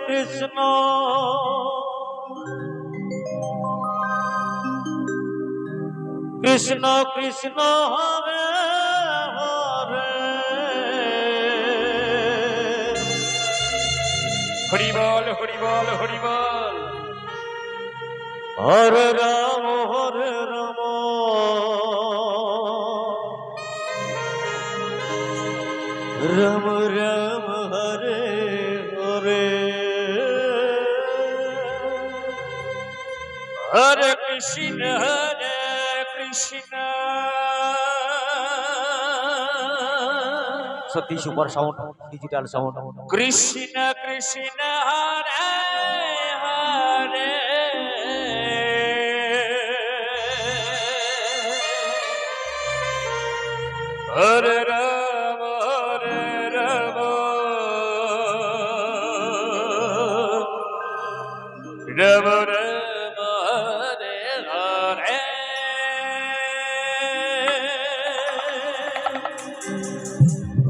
কৃষ্ণ কৃষ্ণ কৃষ্ণ হরে হরে হরি বল হরি বল হরি বল। হরে রাম রাম রাম হরে হরে হরে কৃষ্ণ কৃষ্ণ। সত্যি super sound, digital sound. Krishna Krishna হরে হরে হরে রাম হরে রাম রাম রাম হরে হরে।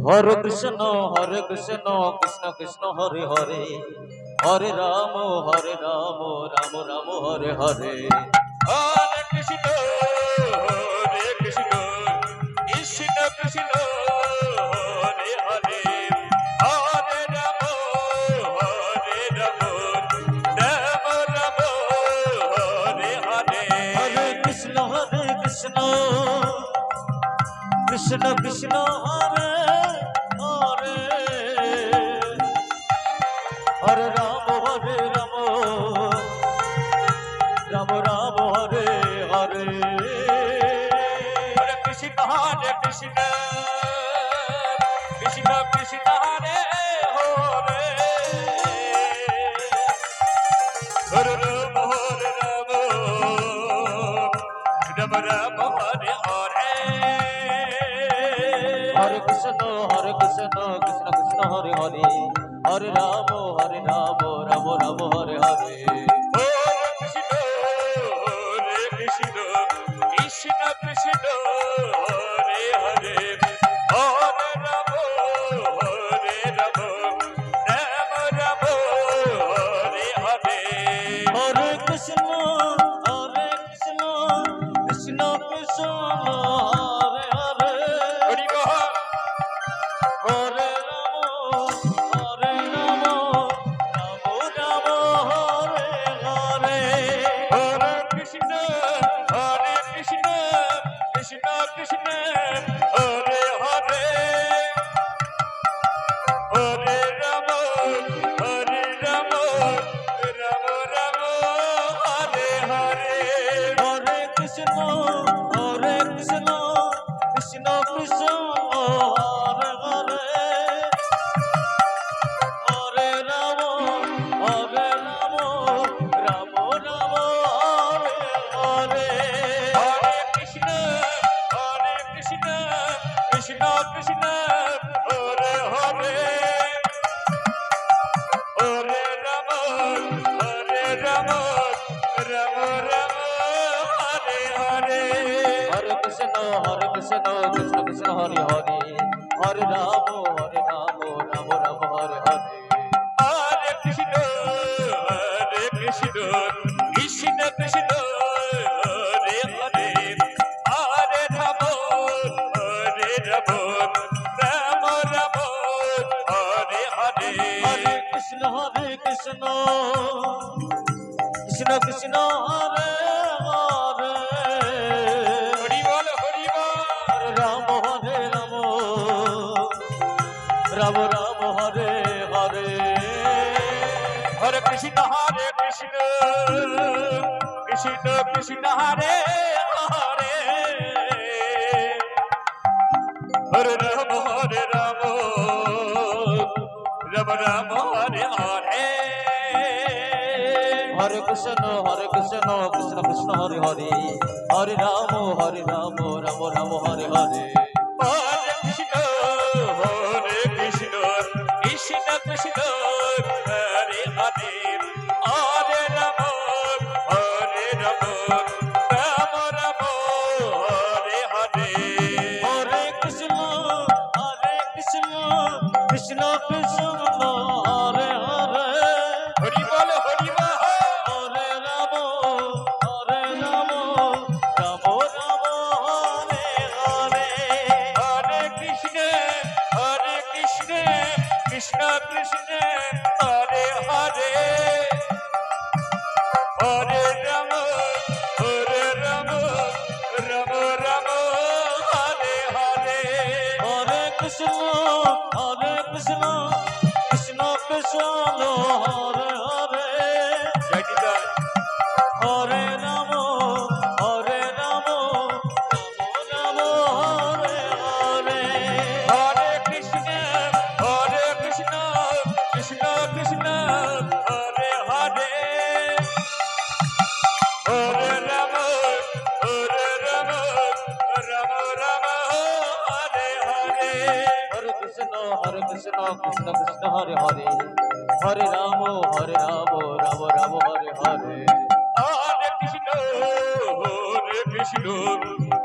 হরে কৃষ্ণ কৃষ্ণ কৃষ্ণ হরে হরে হরে রাম রাম রাম হরে হরে। হরে কৃষ্ণ কৃষ্ণ কৃষ্ণ হরে হরে হরে রাম রাম রাম হরে হরে। হরে কৃষ্ণ কৃষ্ণ কৃষ্ণ হরে হরে হরে রাম রাম রাম হরে হরে। হরে কৃষ্ণ কৃষ্ণ কৃষ্ণ হরে হরে হরে রাম রাম রাম হরে হরে। হরে কৃষ্ণ কৃষ্ণ কৃষ্ণ হরে হরে হরে রাম রাম রাম হরে হরে। হরে কৃষ্ণ কৃষ্ণ কৃষ্ণ হরে হরে হরে রাম রাম রাম হরে হরে। হরে কৃষ্ণ কৃষ্ণ কৃষ্ণ হরে হরে হরি বল। হরে রাম রাম হরে হরে। হরে কৃষ্ণ কৃষ্ণ কৃষ্ণ হরে হরে হরে রাম রাম রাম হরে হরে। হরে কৃষ্ণ কৃষ্ণ কৃষ্ণ হরে হরে হরে রাম রাম রাম হরে হরে। হরে কৃষ্ণ কৃষ্ণ কৃষ্ণ হরে হরে হরে রাম রাম রাম হরে হরে। হরে কৃষ্ণ কৃষ্ণ কৃষ্ণ হরে হরে হরে রাম রাম রাম হরে হরে। হরে কৃষ্ণ কৃষ্ণ কৃষ্ণ হরে হরে হরে রাম রাম রাম হরে হরে। হরে কৃষ্ণ কৃষ্ণ কৃষ্ণ হরে হরে হরি বল হরি বল। হরে রাম রাম রাম হরে হরে। হরে কৃষ্ণ কৃষ্ণ কৃষ্ণ হরে হরে হরে রাম রাম রাম হরে হরে। হরে কৃষ্ণ কৃষ্ণ কৃষ্ণ হরে হরে হরে রাম রাম রাম হরে হরে। হরে কৃষ্ণ কৃষ্ণ কৃষ্ণ হরে হরে হরে রাম রাম রাম হরে হরে। হরে কৃষ্ণ কৃষ্ণ কৃষ্ণ হরে হরে বলো হরে হরে জয় নিতাই। হরে রাম হরে রাম রাম হরে হরে হরে কৃষ্ণ কৃষ্ণ কৃষ্ণ হরে হরে হরে রাম রাম রাম হরে হরে হরে কৃষ্ণ কৃষ্ণ কৃষ্ণ হরে হরে হরে রাম রাম রাম হরে হরে হরে কৃষ্ণ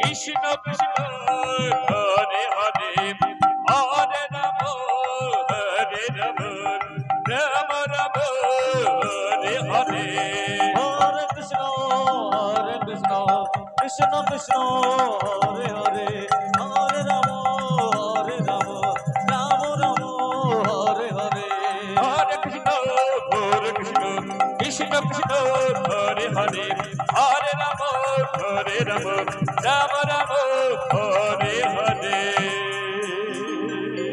কৃষ্ণ কৃষ্ণ হরে হরে হরে রাম রাম রাম হরে হরে হরে কৃষ্ণ কৃষ্ণ কৃষ্ণ হরে হরে হরে রাম রাম রাম হরে হরে হরে কৃষ্ণ কৃষ্ণ হরে হরে হরে রাম রাম রাম